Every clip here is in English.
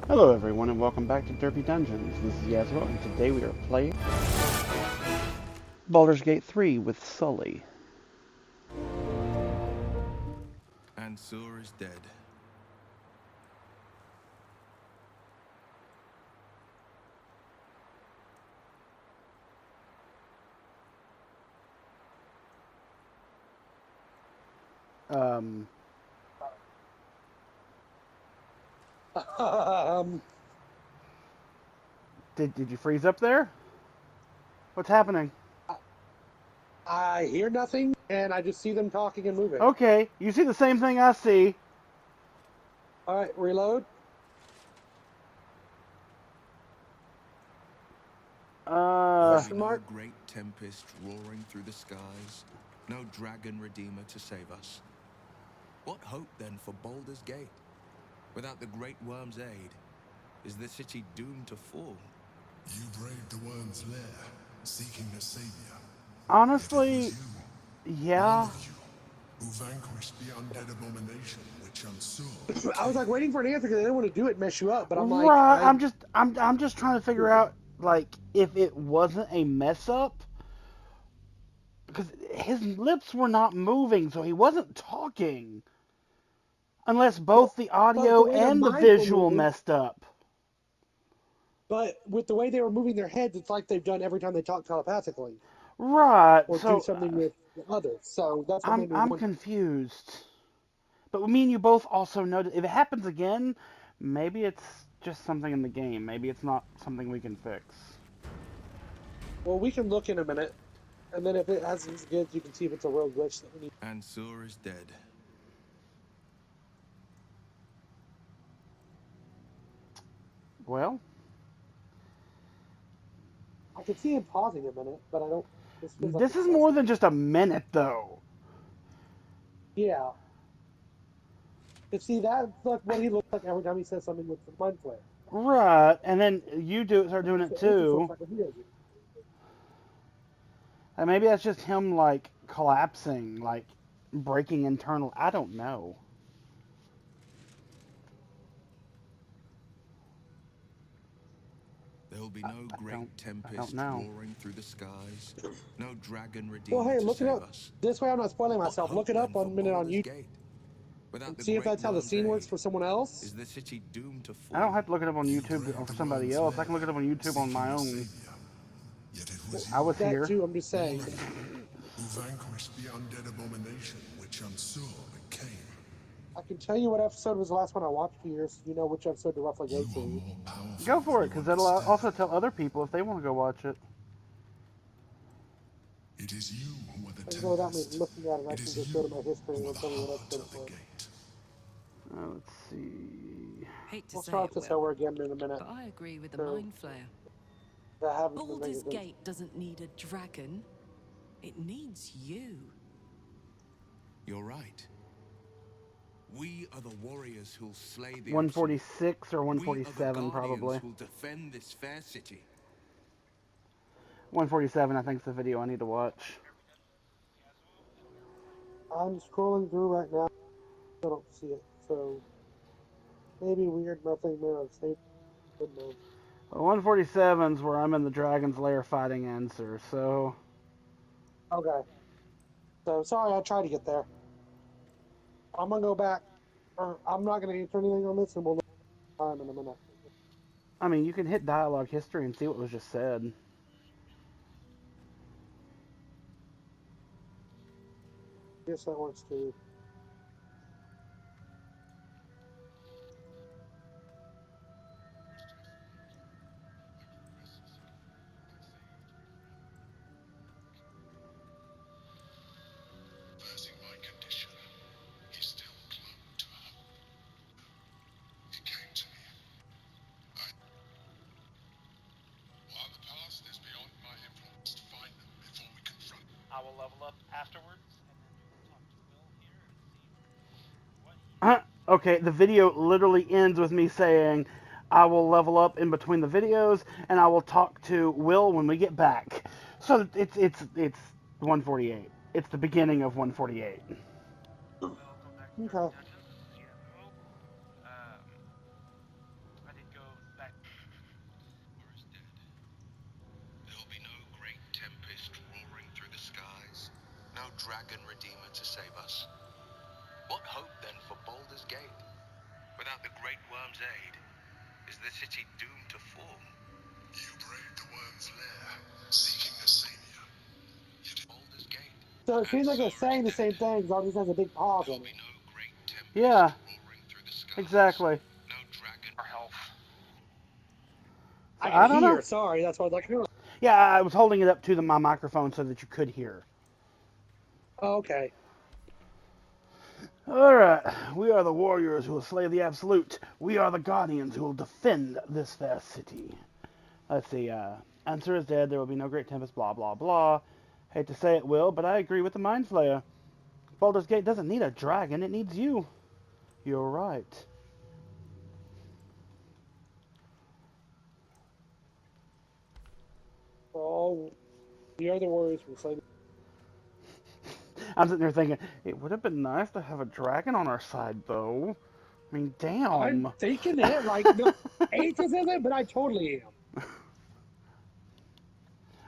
Hello everyone and welcome back to Derpy Dungeons. This is Yasmo and today we are playing Baldur's Gate 3 with Sully. And Sur is dead. Um, Um, did you freeze up there? What's happening? I hear nothing, and I just see them talking and moving. Okay, you see the same thing I see. All right, reload. There'll be Question no mark? great tempest roaring through the skies, no dragon redeemer to save us. What hope then for Baldur's Gate? Without the great worm's aid, is the city doomed to fall? You braved the worm's lair, seeking a savior. Honestly, One yeah. of you, who vanquished the undead abomination which Unsur I was like waiting for an answer because I didn't want to do it, mess you up. But I'm like, Right, I'm just trying to figure out like if it wasn't a mess up because his lips were not moving, so he wasn't talking unless both the but the audio way their and the minds were visual moving, messed up. but with the way they were moving their heads, it's like they've done every time they talk telepathically Right. or do So something with others. So that's what made me I'm wonder. confused. But me and you both also know that if it happens again, maybe it's just something in the game. Maybe it's not something we can fix. Well, we can look in a minute, and then if it has these goods, you can see if it's a real glitch that we need. And Sur is dead. Well, I could see him pausing a minute, but I don't. This feels like this is more excessive. than just a minute, though. Yeah. And see, that's like what he looks like every time he says something with the mind flare. Right. And then you start doing it It just looks too. like a hero. And maybe that's just him, like, collapsing, like, breaking internal. I don't know. There'll be no great I don't tempest know. roaring through the skies, no dragon Well, redeemer hey, to look it save up. us. This way I'm not spoiling What myself. hope Look it then up for 1 minute on Baldur's YouTube Gate? Without and the see if great that's how the worm's scene works aid, for someone else. is the city doomed to I fall? don't have to look it up on You YouTube or braved for the somebody worm's else. I lair, can look it up on YouTube on seeking my a own. savior. Yet it Well, was I you, was that here. too, I'm just all saying. of you, who vanquished the undead abomination which Unsur became. I can tell you what episode was the last one I watched here, so you know which episode to roughly go You are to. more powerful Go than for it, you because that'll also understand. tell other people if they want to go watch it. It is you who are the I can go without me tempest. looking at it. I It can is just you go to my history and who are it'll the tell me what heart episode of it the was. gate. Let's see. Hate to We'll say start it, this Will, over again in a minute. but I agree with the So, mind flare. I haven't been making Baldur's sense. Gate doesn't need a dragon. It needs you. You're right. We are the warriors who'll slay the absolute. 146 or We are the 147 guardians probably. who'll defend this fair city. 147 I think is the video I need to watch. I'm scrolling through right now. I don't see it. So, maybe weird, nothing there. I've saved. Good knows. Well, 147's where I'm in the Dragon's Lair fighting Answer, so... Okay. So, sorry, I tried to get there. I'm gonna go back. I'm not gonna answer anything on this, and we'll look at time in a minute. I mean, you can hit dialogue history and see what was just said. Yes, that works too. As in my condition, he still clung to hope. He came to me. While the past is beyond my influence, find them before we confront. I will level up afterwards, and then we will talk to Will here and see what he Okay, the video literally ends with me saying, I will level up in between the videos, and I will talk to Will when we get back. So it's 148. It's the beginning of 148. welcome back to Dirty Okay. Dungeons. This is Yasmo. I did go Without the Great Worm's aid, is the city doomed to fall? You braved the worm's lair, seeking a savior. Baldur's Gate. So it seems like it's saying the same thing, all just has a big pause There in will it. be no great tempest Yeah, roaring through the skies. exactly. No dragon. Our health. So I can I don't know. hear, sorry, that's why I was like, Yeah, I was holding it up to my microphone so that you could hear. oh, okay. Alright, we are the warriors who will slay the absolute. We are the guardians who will defend this fair city. Let's see, answer is dead, there will be no great tempest, blah blah blah. Hate to say it, Will, but I agree with the Mind Flayer. Baldur's Gate doesn't need a dragon, it needs you. You're right. Oh, the other warriors will say, I'm sitting there thinking, it would have been nice to have a dragon on our side, though. I mean, I'm damn. thinking it, like, no, Aegis isn't, but I totally am.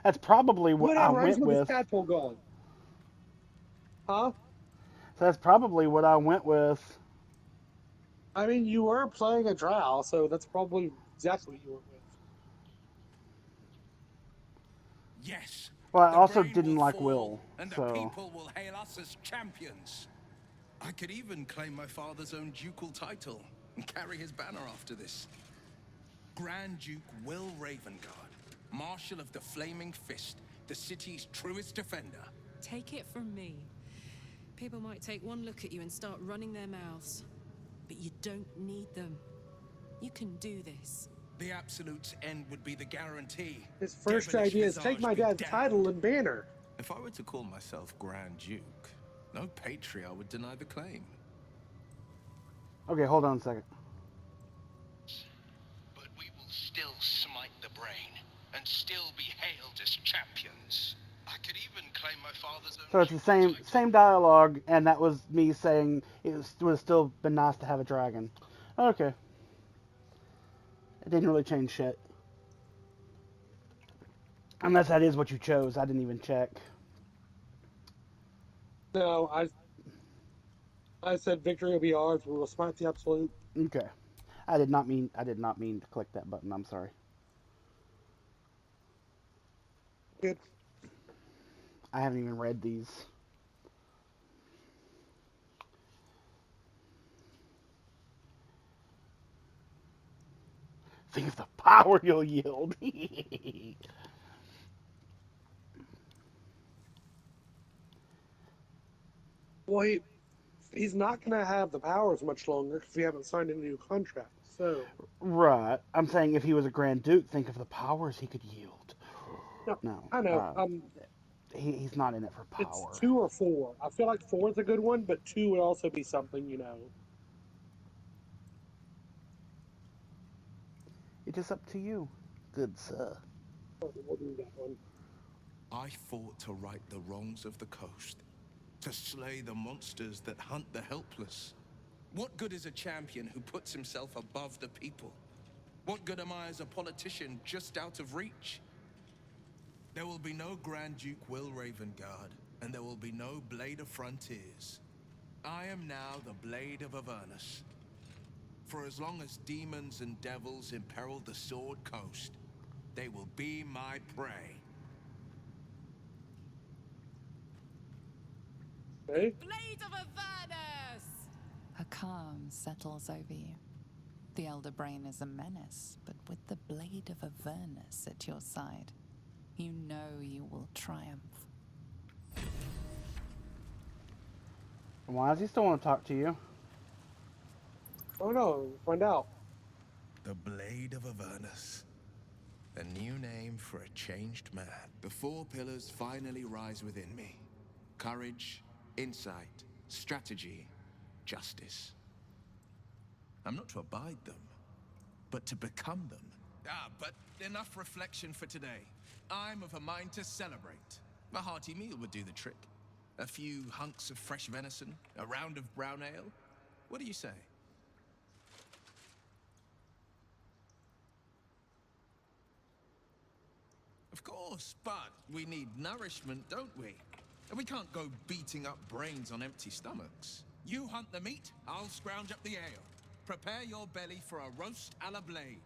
That's probably what I Whatever, I just went want this with. tadpole going. Huh? So that's probably what I went with. I mean, you were playing a drow, so that's probably exactly what you went with. Yes, Well, I the also brain didn't will like fall, Will, and the so. people will hail us as champions. I could even claim my father's own ducal title and carry his banner after this. Grand Duke Will Ravengard, Marshal of the Flaming Fist, the city's truest defender. Take it from me. People might take one look at you and start running their mouths. But you don't need them. You can do this. The Absolute's end would be the guarantee. His first Devilish idea is take visage my be dad's damned. title and banner. If I were to call myself Grand Duke, no patriarch would deny the claim. Okay, hold on a second. But we will still smite the brain, and still be hailed as champions. I could even claim my father's own So it's the ducal same title. same dialogue, and that was me saying would have still been nice to have a dragon. Okay. It didn't really change shit. Unless that is what you chose. I didn't even check. No, I said victory will be ours. We will smite the absolute. Okay. I did not mean to click that button. I'm sorry. Good. I haven't even read these. Think of the power you'll yield. Well, he's not going to have the powers much longer because we haven't signed a new contract. So, Right. I'm saying if he was a Grand Duke, think of the powers he could yield. no, No. I know. He's not in it for It's power. 2 or 4. I feel like 4 is a good one, but 2 would also be something, you know. It is up to you, good sir. We'll do that one. I fought to right the wrongs of the coast, to slay the monsters that hunt the helpless. What good is a champion who puts himself above the people? What good am I as a politician just out of reach? There will be no Grand Duke Will Ravengard, and there will be no Blade of Frontiers. I am now the Blade of Avernus. For as long as demons and devils imperil the Sword Coast, they will be my prey. Okay? Blade of Avernus! A calm settles over you. The Elder Brain is a menace, but with the Blade of Avernus at your side, you know you will triumph. Why does he still want to talk to you? Oh no, find out. The Blade of Avernus. A new name for a changed man. The 4 pillars finally rise within me. Courage, insight, strategy, justice. I'm not to abide them, but to become them. But enough reflection for today. I'm of a mind to celebrate. A hearty meal would do the trick. A few hunks of fresh venison, a round of brown ale. What do you say? Of course, but we need nourishment, don't we? And we can't go beating up brains on empty stomachs. You hunt the meat, I'll scrounge up the ale. Prepare your belly for a roast a la blade.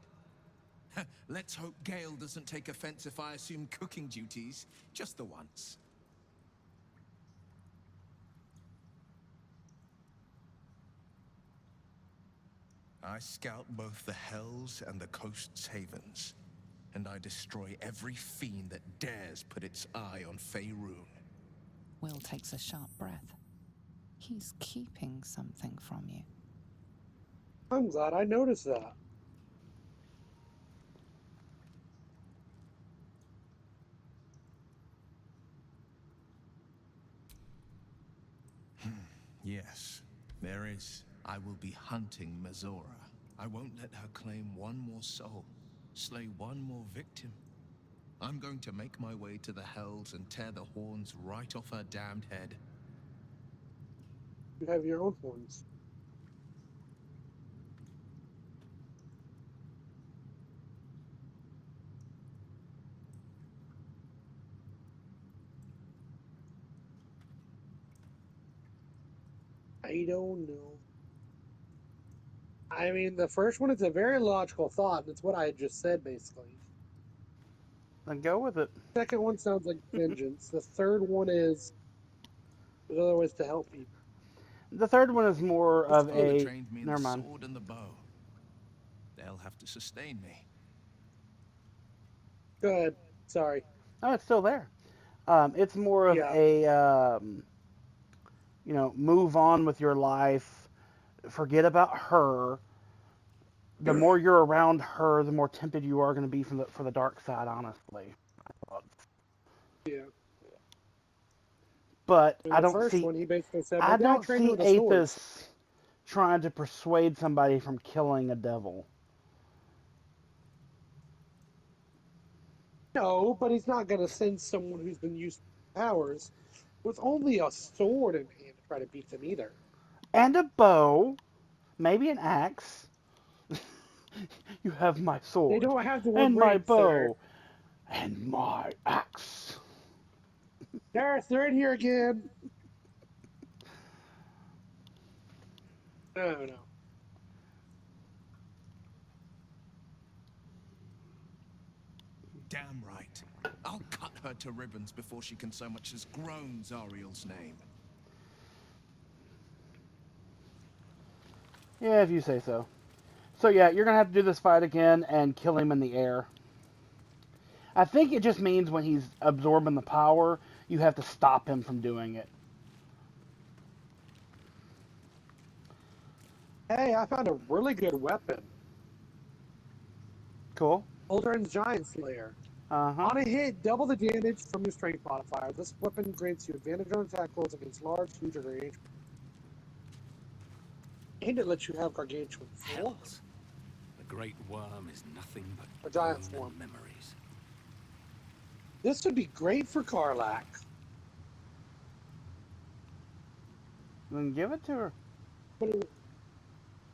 Let's hope Gale doesn't take offense if I assume cooking duties just the once. I scout both the hells and the coast's havens, and I destroy every fiend that dares put its eye on Faerun. Will takes a sharp breath. He's keeping something from you. I'm glad I noticed that. Yes, there is. I will be hunting Mazora. I won't let her claim one more soul, slay one more victim. I'm going to make my way to the hells and tear the horns right off her damned head. You have your own horns. I don't know. I mean, the first one is a very logical thought, and it's what I had just said, basically. Then go with it. Second one sounds like vengeance. The third one is there's other ways to help people. The third one is more His of father a. trained me in Never the mind. sword and the bow. They'll have to sustain me. Go ahead. Sorry. Oh, it's still there. It's more of Yeah. a, move on with your life, forget about her. The more you're around her, the more tempted you are going to be for the dark side. Honestly, Yeah. but In the first one, he basically said, I maybe I'll don't train you see with the swords. Athos trying to persuade somebody from killing a devil. No, but he's not going to send someone who's been used to powers with only a sword in hand to try to beat them either. And a bow, maybe an axe. You have my They sword, don't have the word and my rank, sir. bow, and my axe. Gareth, they're in here again. No, no. Damn right. I'll cut her to ribbons before she can so much as groan Zariel's name. Yeah, if you say so. So yeah, you're gonna have to do this fight again and kill him in the air. I think it just means when he's absorbing the power, you have to stop him from doing it. Hey, I found a really good weapon. Cool. Aldrin's Giant Slayer. Uh-huh. On a hit, double the damage from your strength modifier. This weapon grants you advantage on attack rolls against large, huge, or gargantuan. And it lets you have gargantuan form. Hells. The great worm is nothing but A giant bone form. and memories. This would be great for Karlak. Then give it to her. But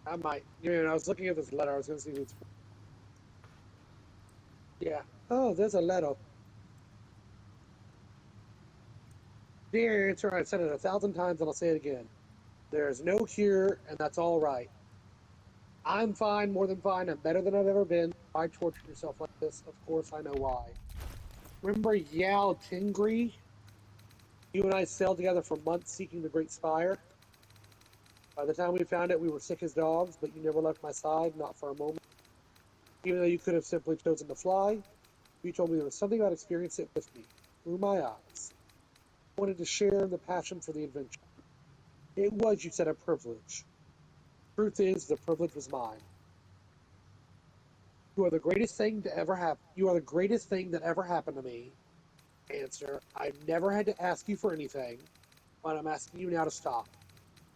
I might. You know, I was looking at this letter. I was going to see who it's for. Yeah. Oh, there's a letter. Dear answer, I've said it 1,000 times and I'll say it again. There's no cure, and that's all right. I'm fine, more than fine. I'm better than I've ever been. Why torture yourself like this? Of course, I know why. Remember Yao Tingri? You and I sailed together for months seeking the Great Spire. By the time we found it, we were sick as dogs, but you never left my side, not for a moment. Even though you could have simply chosen to fly, you told me there was something about experiencing it with me, through my eyes. I wanted to share the passion for the adventure. It was, you said, a privilege. Truth is, the privilege was mine. You are the greatest thing to ever happen. You are the greatest thing that ever happened to me. Answer: I've never had to ask you for anything, but I'm asking you now to stop.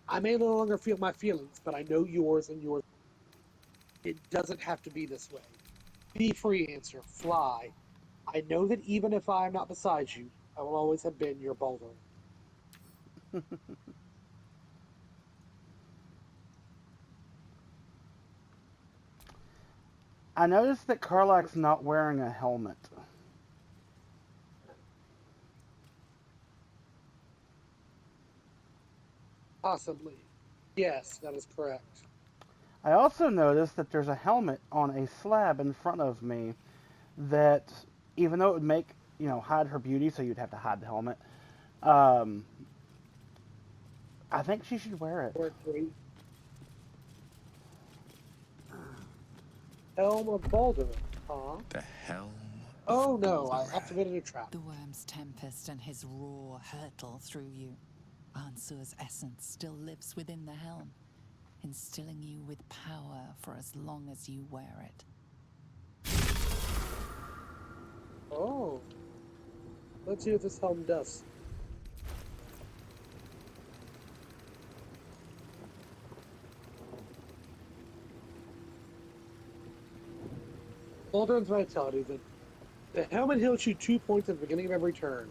I may no longer feel my feelings, but I know yours and yours. It doesn't have to be this way. Be free. Answer: fly. I know that even if I am not beside you, I will always have been your boulder. I noticed that Karlak's not wearing a helmet. Possibly. Yes, that is correct. I also noticed that there's a helmet on a slab in front of me that, even though it would make, hide her beauty, so you'd have to hide the helmet, um, I think she should wear it. Or three. Helm of Baldur, huh? The helm Oh of no, I Baldur. activated a trap. The worm's tempest and his roar hurtle through you. Ansur's essence still lives within the helm, instilling you with power for as long as you wear it. Oh. Let's see what this helm does. Baldur's Vitality. The helmet heals you 2 points at the beginning of every turn.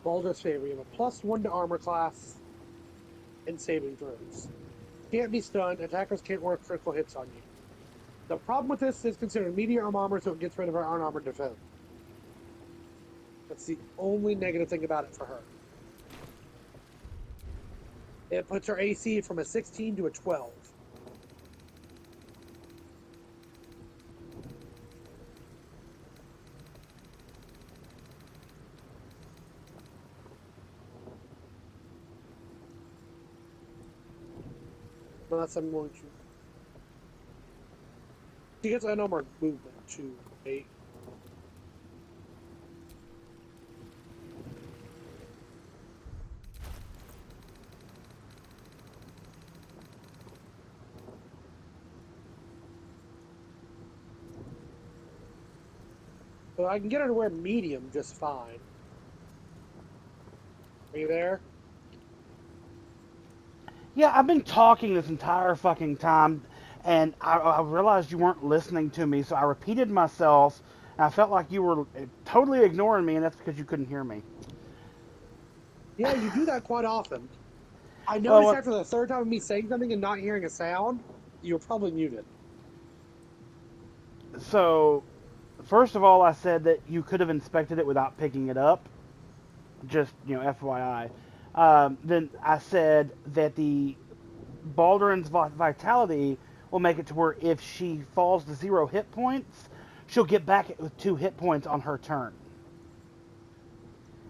Baldur's Favor. You have a +1 to armor class and saving throws. Can't be stunned. Attackers can't work critical hits on you. The problem with this is considered medium armor, so it gets rid of our unarmored defense. That's the only negative thing about it for her. It puts her AC from a 16 to a 12. Unless I'm going to. She gets unarmored movement too, right? So I can get her to wear medium just fine. Are you there? Yeah, I've been talking this entire fucking time, and I realized you weren't listening to me, so I repeated myself, and I felt like you were totally ignoring me, and that's because you couldn't hear me. Yeah, you do that quite often. I Well, noticed after the third time of me saying something and not hearing a sound, you were probably muted. So, first of all, I said that you could have inspected it without picking it up. Just, FYI. Then I said that the Baldur's Vitality will make it to where if she falls to 0 hit points, she'll get back with 2 hit points on her turn.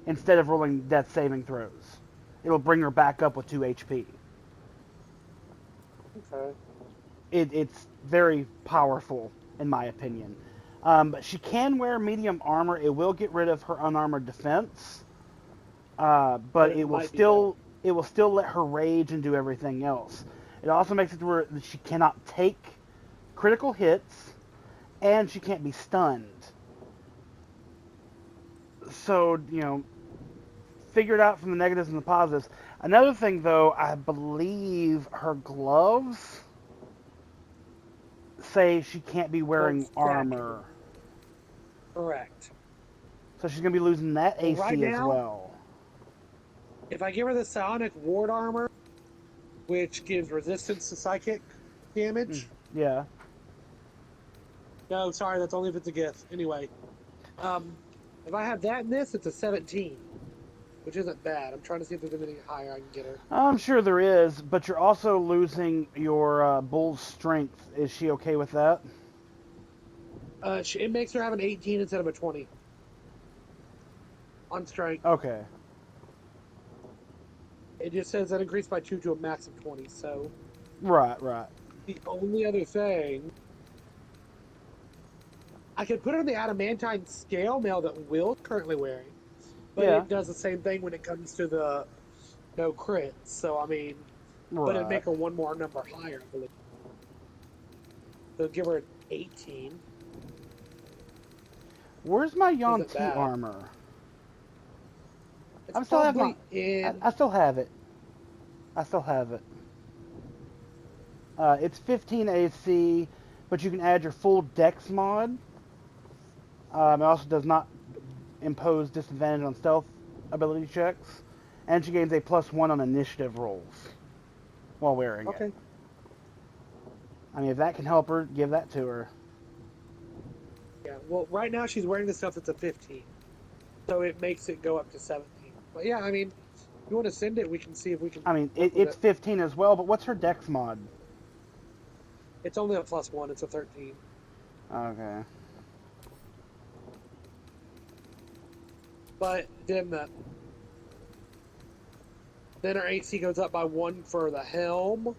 Instead of rolling death saving throws. It'll bring her back up with 2 HP. Okay. It's very powerful, in my opinion. But she can wear medium armor. It will get rid of her unarmored defense. But it will still let her rage and do everything else. It also makes it to where she cannot take critical hits, and she can't be stunned. So, figure it out from the negatives and the positives. Another thing, though, I believe her gloves say she can't be wearing armor. Correct. So she's going to be losing that AC right as now, well. If I give her the Psionic Ward Armor, which gives resistance to psychic damage. Yeah. No, sorry, that's only if it's a gift. Anyway, if I have that in this, it's a 17, which isn't bad. I'm trying to see if there's anything higher I can get her. I'm sure there is, but you're also losing your bull's strength. Is she okay with that? It makes her have an 18 instead of a 20 on strength. Okay. It just says that increased by 2 to a max of 20, so... Right. The only other thing... I could put her in the adamantine scale mail that Will's currently wearing, but it does the same thing when it comes to the no crits, so I mean... Right. But it'd make her one more number higher, I believe. So give her an 18. Where's my Yonti armor? It's probably I still have it. It's 15 AC, but you can add your full Dex mod. It also does not impose disadvantage on stealth ability checks, and she gains a +1 on initiative rolls while wearing it. I mean, if that can help her, give that to her. Yeah, well, right now she's wearing the stuff that's a 15, so it makes it go up to 17. But yeah, I mean, if you want to send it, we can see if we can... I mean, it's 15 as well, but what's her Dex mod? It's only a +1. It's a 13. Okay. But then her AC goes up by 1 for the helm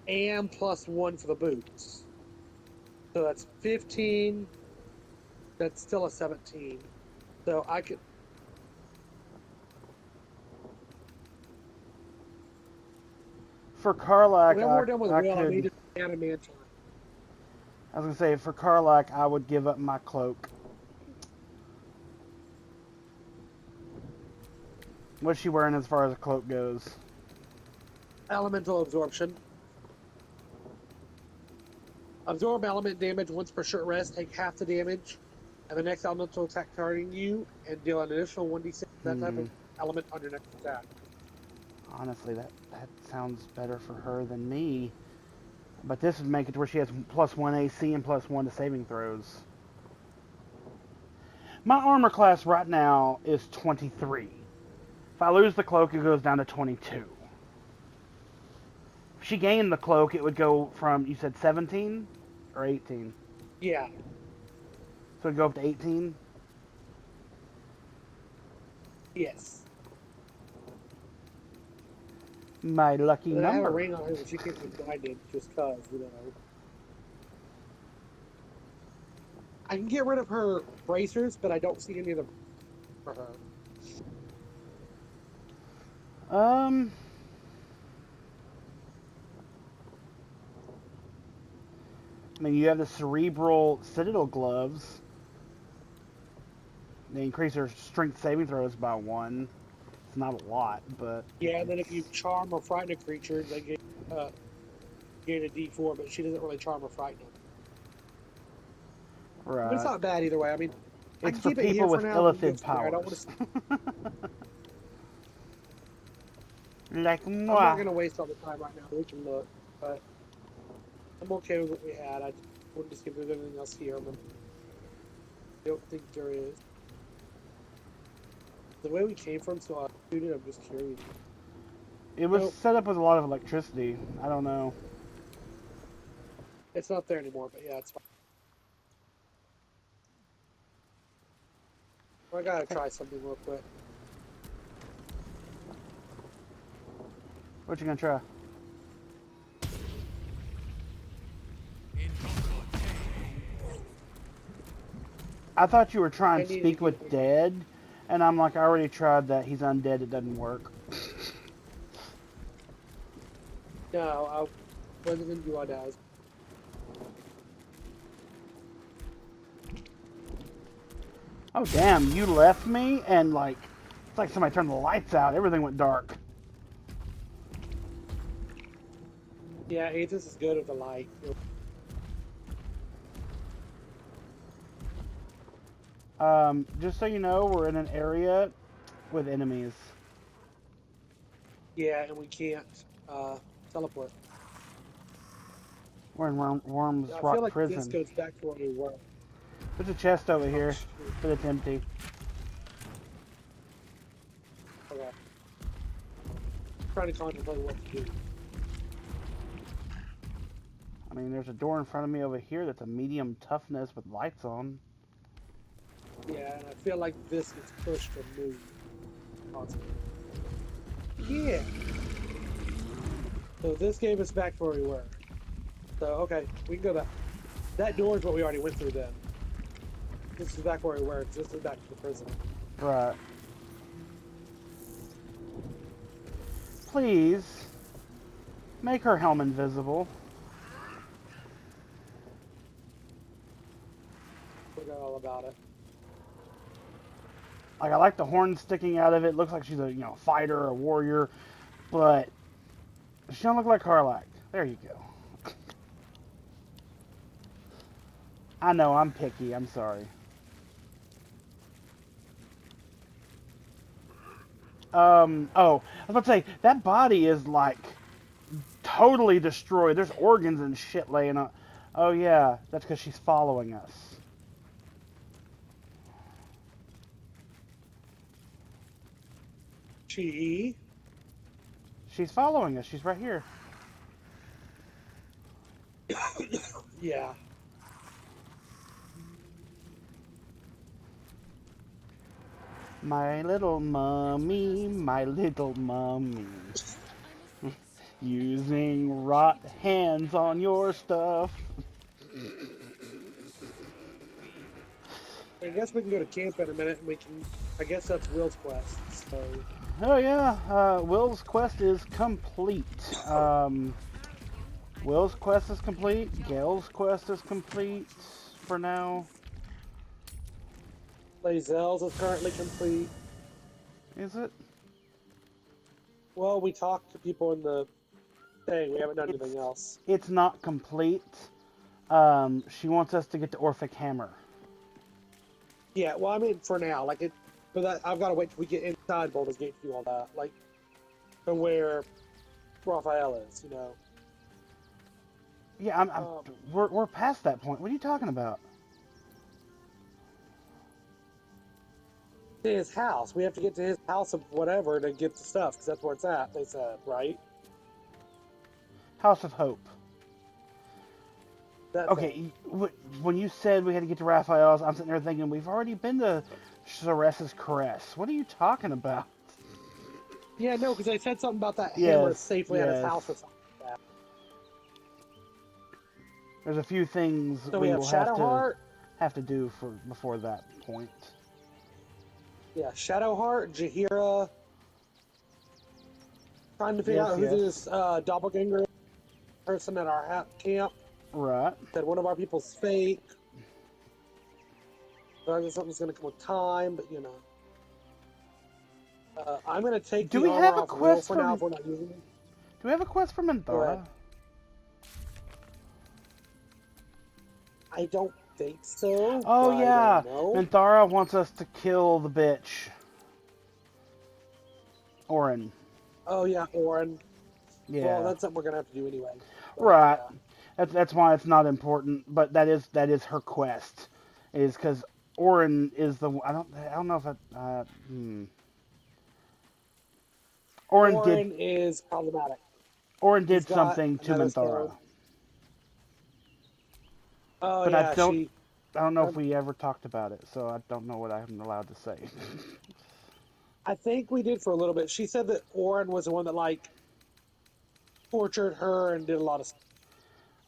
and +1 for the boots. So that's 15. That's still a 17. So I could. For Karlak, Whenever we're done with I Will, I need could. to add a mantle. I was gonna say for Karlak, I would give up my cloak. What's she wearing as far as a cloak goes? Elemental absorption. Absorb element damage once per short rest. Take half the damage, and the next elemental attack targeting you, and deal an additional 1d6 that type of element on your next attack. Honestly, that sounds better for her than me. But this would make it to where she has +1 AC and +1 to saving throws. My armor class right now is 23. If I lose the cloak, it goes down to 22. If she gained the cloak, it would go from, you said 17 or 18? Yeah. So it'd go up to 18? Yes. My lucky And then I have a number. ring on her, but she can't be blinded just cause, you know. I can get rid of her bracers, but I don't see any of them for her. I mean, you have the cerebral citadel gloves. They increase her strength saving throws by 1. It's not a lot, but Yeah, and then if you charm or frighten a creature, they gain a D4, but she doesn't really charm or frighten them. right. But it's not bad either way. I mean, I It's can for keep it here people for with now. We can go illithid from there. I don't want powers. to. Like I'm moi. not going to waste all the time right now. We can look, but I'm okay with what we had. I just wanted to see if there's anything else here. But I don't think there is. The way we came from, so I shooted. I'm just curious. It was Nope. set up with a lot of electricity. I don't know. It's not there anymore, but yeah, it's fine. I gotta try something real quick. What you gonna try? I thought you were trying I to need to speak get with dead, and I'm like, I already tried that. He's undead. It doesn't work. No, I wasn't gonna do all that. Oh damn! You left me, and like, it's like somebody turned the lights out. Everything went dark. Yeah, Aethys is good with the light. Just so you know, we're in an area with enemies. Yeah, and we can't teleport. We're in Worm's I feel Rock like this Prison. goes back to where we were. There's a chest over Oh, here, shoot. but it's empty. Okay. Trying to contemplate what to do. I mean, there's a door in front of me over here that's a medium toughness with lights on. Yeah, and I feel like this gets pushed or moved. Possibly. Yeah. So this gave us back to where we were. So, okay, we can go back. That door is what we already went through then. This is back where we were. This is back to the prison. Right. Please, make her helm invisible. Forgot all about it. Like, I like the horn sticking out of it. Looks like she's a, fighter or a warrior. But she don't look like Karlak. There you go. I know, I'm picky. I'm sorry. Oh, I was about to say, that body is, like, totally destroyed. There's organs and shit laying on. Oh, yeah, that's because she's following us. She. She's following us. She's right here. Yeah. My little mummy, my little mummy. Using rot hands on your stuff. I guess we can go to camp in a minute, and we can. I guess that's Will's quest. So Oh yeah, Will's quest is complete. Will's quest is complete. Gail's quest is complete for now. Lazelle's is currently complete. Is it? Well, we talked to people in the thing. We haven't done anything else. It's not complete. She wants us to get to Orphic Hammer. Yeah. Well, I mean, for now, like it. But that, I've got to wait till we get inside Baldur's Gate to do all that. Like, from where Raphael is, you know. Yeah, we're past that point. What are you talking about? To his house. We have to get to his house of whatever to get the stuff, because that's where it's at, they said, right? House of Hope. That Okay, thing. when you said we had to get to Raphael's, I'm sitting there thinking, we've already been to Ceres's Caress. What are you talking about? Yeah, no, because they said something about that hammer Yes, safely at his yes. house or something like that. There's a few things So we have will have Shadowheart. to do before that point. Yeah, Shadowheart, Jahira. Trying to figure Yes, out who yes. this doppelganger person at our camp. Right. Said one of our people's fake. So I guess something's going to come with time, but you know. I'm going to take Do the we armor have a off Will quest for from- now if we're not using it. Do we have a quest for Go Mandara? ahead. I don't think so. Oh but yeah, I don't know. Minthara wants us to kill the bitch. Orin. Oh yeah, Orin. Yeah. Well, that's something we're going to have to do anyway. But, Right. yeah. That's why it's not important, but that is her quest. Is because Orin is the I don't know if Orin is problematic. Orin He's did got something to another Minthara, skill. Oh but yeah, I don't know if we ever talked about it, so I don't know what I'm allowed to say. I think we did for a little bit. She said that Orin was the one that like tortured her and did a lot of stuff.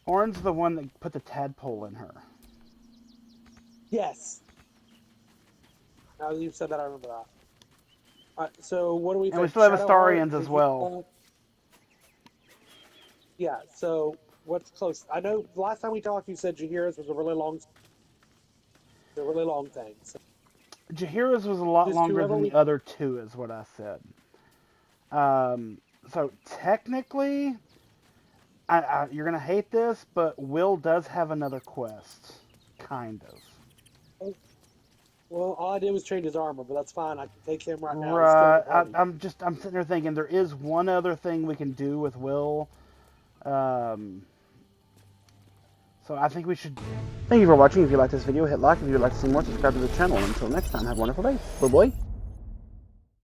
Orin's the one that put the tadpole in her. Yes. Now that you've said that, I remember that. All right, so what do we? And we think? still have Shadowheart, Astarians as well. Yeah. So what's close? I know the last time we talked, you said Jahira's was a really long thing. So Jahira's was a lot just longer whoever than we. the other two, is what I said. So technically, you're gonna hate this, but Will does have another quest, kind of. Well, all I did was change his armor, but that's fine. I can take him right now. He's still Right. in the party. I'm sitting there thinking there is one other thing we can do with Will. So I think we should. Thank you for watching. If you like this video, hit like. If you'd like to see more, subscribe to the channel. And until next time, have a wonderful day. Bye bye.